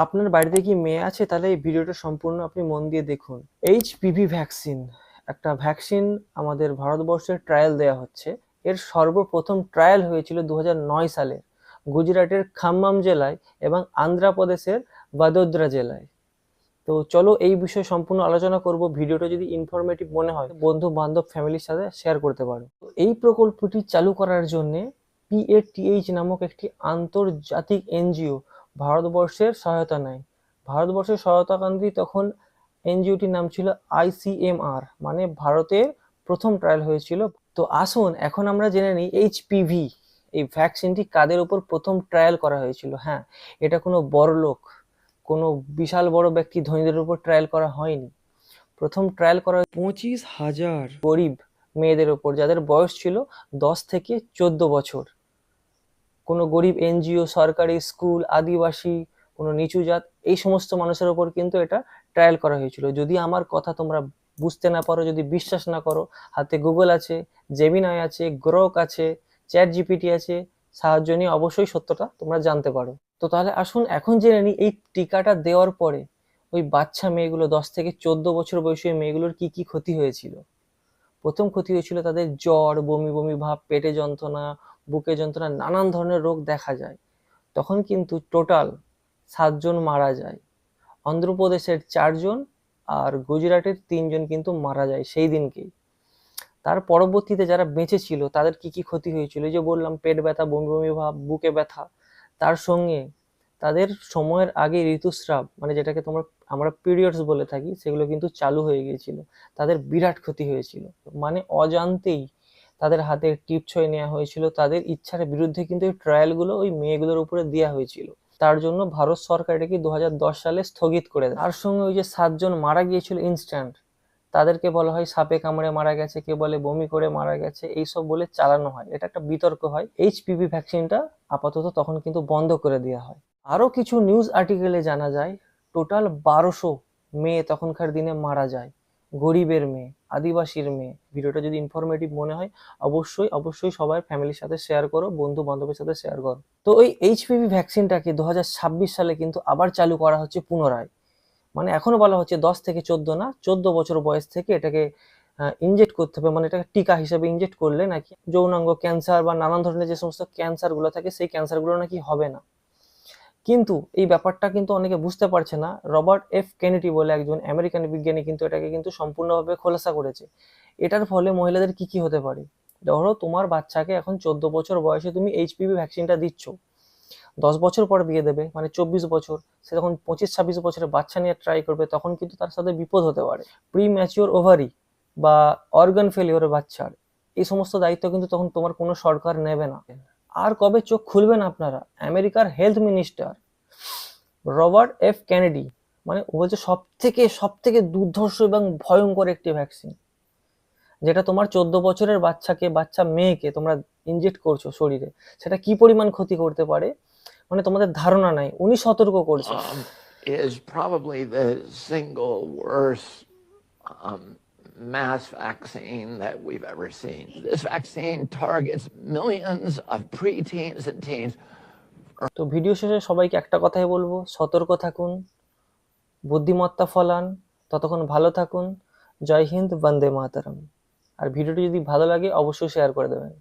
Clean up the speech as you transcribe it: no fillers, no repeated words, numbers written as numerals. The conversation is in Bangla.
আপনার বাড়িতে কি মেয়ে আছে? তাহলে এই ভিডিওটা সম্পূর্ণ আপনি মন দিয়ে দেখুন। এইচপিভি ভ্যাকসিন একটা ভ্যাকসিন আমাদের ভারতবর্ষে ট্রায়াল দেওয়া হচ্ছে। এর সর্বপ্রথম ট্রায়াল হয়েছিল 2009 সালে গুজরাটের খাম্মাম জেলায় এবং আন্ধ্রপ্রদেশের ভাদোদরা জেলায়। তো চলো এই বিষয়ে সম্পূর্ণ আলোচনা করব। ভিডিওটা যদি ইনফরমেটিভ মনে হয় বন্ধু বান্ধব ফ্যামিলির সাথে শেয়ার করতে পারো। তো এই প্রকল্পটি চালু করার জন্য PATH নামক একটি আন্তর্জাতিক এনজিও ভারতবর্ষের সহায়তা নেয়। ভারতবর্ষের সহায়তাকারী তখন এনজিওটির নাম ছিল ICMR, মানে ভারতের প্রথম ট্রায়াল হয়েছিল। তো আসুন এখন আমরা জেনে নিই এইচপিভি এই ভ্যাকসিনটি কাদের উপর প্রথম ট্রায়াল করা হয়েছিল। হ্যাঁ, এটা কোনো বড়লোক, কোনো বিশাল বড় ব্যক্তি ধনীদের উপর ট্রায়াল করা হয়নি। প্রথম ট্রায়াল করা 25,000 গরিব মেয়েদের উপর, যাদের বয়স ছিল 10 থেকে 14 বছর। কোনো গরিব এনজিও, সরকারি স্কুল, আদিবাসী, কোনো নিচু জাত, এই সমস্ত মানুষের উপর কিন্তু এটা ট্রায়াল করা হয়েছিল। যদি আমার কথা তোমরা বুঝতে না পারো, যদি বিশ্বাস না করো, হাতে গুগল আছে, জেমিনাই আছে, গ্রক আছে, চ্যাট জিপিটি আছে, সাহায্য নিয়ে অবশ্যই সত্যটা তোমরা জানতে পারো। তো তাহলে আসুন এখন জেনে নিই এই টিকাটা দেওয়ার পরে ওই বাচ্চা মেয়েগুলো, 10 থেকে 14 বছর বয়সী মেয়েগুলোর কি কি ক্ষতি হয়েছিল। প্রথম ক্ষতি হয়েছিল তাদের জ্বর, বমি বমি ভাব, পেটে যন্ত্রণা, বুকে যন্ত্রণা, নানান ধরনের রোগ দেখা যায়। তখন কিন্তু টোটাল 7 জন মারা যায়। অন্ধ্রপ্রদেশের 4 জন আর গুজরাটের 3 জন কিন্তু মারা যায় সেই দিনকেই। তার পরবর্তীতে যারা বেঁচে ছিল তাদের কি কি ক্ষতি হয়েছিল, এই যে বললাম পেট ব্যথা, বমি বমি ভাব, বুকে ব্যথা, তার সঙ্গে তাদের সময়ের আগে ঋতুস্রাব, মানে যেটাকে আমরা পিরিয়ডস বলে থাকি, সেগুলো কিন্তু চালু হয়ে গিয়েছিল। তাদের বিরাট ক্ষতি হয়েছিল, মানে অজান্তেই তাদের হাতে টিপ ছয় নেওয়া হয়েছিল। তাদের ইচ্ছার বিরুদ্ধে কিন্তু এই ট্রায়ালগুলো ওই মেয়েগুলোর উপরে দেওয়া হয়েছিল। তার জন্য ভারত সরকার এটাকে 2010 সালে স্থগিত করে দেয়। তার সঙ্গে ওই যে 7 জন মারা গিয়েছিল ইনস্ট্যান্ট, তাদেরকে বলা হয় সাপে কামড়ে মারা গেছে, কেউ বলে বমি করে মারা গেছে, এইসব বলে চালানো হয়। এটা একটা বিতর্ক হয়। এইচপিভি ভ্যাকসিনটা আপাতত তখন কিন্তু বন্ধ করে দেওয়া হয়। আরো কিছু নিউজ আর্টিকেলে জানা যায় টোটাল 1200 মেয়ে তখনকার দিনে মারা যায়। গরিবের মেয়ে, আদিবাসীর মেয়ে। ভিডিওটা যদি ইনফরমেটিভ মনে হয় অবশ্যই অবশ্যই সবার ফ্যামিলির সাথে শেয়ার করো, বন্ধু বান্ধবের সাথে শেয়ার করো। তো ওই এইচপিভি ভ্যাকসিনটাকে 2026 সালে কিন্তু আবার চালু করা হচ্ছে পুনরায়। মানে এখনো বলা হচ্ছে 10 থেকে 14 না, 14 বছর বয়স থেকে এটাকে ইনজেক্ট করতে হবে। মানে এটাকে টিকা হিসেবে ইনজেক্ট করলে নাকি যৌনাঙ্গ ক্যান্সার বা নানান ধরনের যে সমস্ত ক্যান্সারগুলো থাকে সেই ক্যান্সারগুলো নাকি হবে না। কিন্তু এই ব্যাপারটা কিন্তু অনেকে বুঝতে পারছে না। Robert F. কেনেডি বলে একজন আমেরিকান বিজ্ঞানী কিন্তু এটাকে কিন্তু সম্পূর্ণভাবে খোলাসা করেছে। এটার ফলে মহিলাদের কি কি হতে পারে। ধরো তোমার বাচ্চাকে এখন 14 বছর বয়সে তুমি এইচপিভি ভ্যাকসিনটা দিচ্ছ, 10 বছর পর দিয়ে দেবে, মানে 24 বছর, সে যখন 25-26 বছরের বাচ্চা নিয়ে ট্রাই করবে তখন কিন্তু তার সাথে বিপদ হতে পারে। প্রি ম্যাচিওর ওভারি বা অর্গান ফেলিওর বাচ্চার, এই সমস্ত দায়িত্ব কিন্তু তখন তোমার কোনো সরকার নেবে না। আর কবে চোখ খুলবেন আপনারা? আমেরিকার health minister Robert F. Kennedy, মানে ও বলছে সব থেকে দুর্ধর্ষ এবং ভয়ঙ্কর একটি ভ্যাকসিন, যেটা তোমার 14 বছরের বাচ্চা মেয়েকে তোমরা ইনজেক্ট করছো শরীরে, সেটা কি পরিমাণ ক্ষতি করতে পারে মানে তোমাদের ধারণা নাই। উনি সতর্ক করছেন। Is probably the single worst mass vaccine that we've ever seen. This vaccine targets millions of preteens and teens. তো ভিডিও শেষে সবাইকে একটা কথাই বলবো, সতর্ক থাকুন, বুদ্ধিমত্তা ফলান, ততক্ষণ ভালো থাকুন। জয় হিন্দ, বন্দে মাতরম। আর ভিডিওটি যদি ভালো লাগে অবশ্যই শেয়ার করে দেবেন।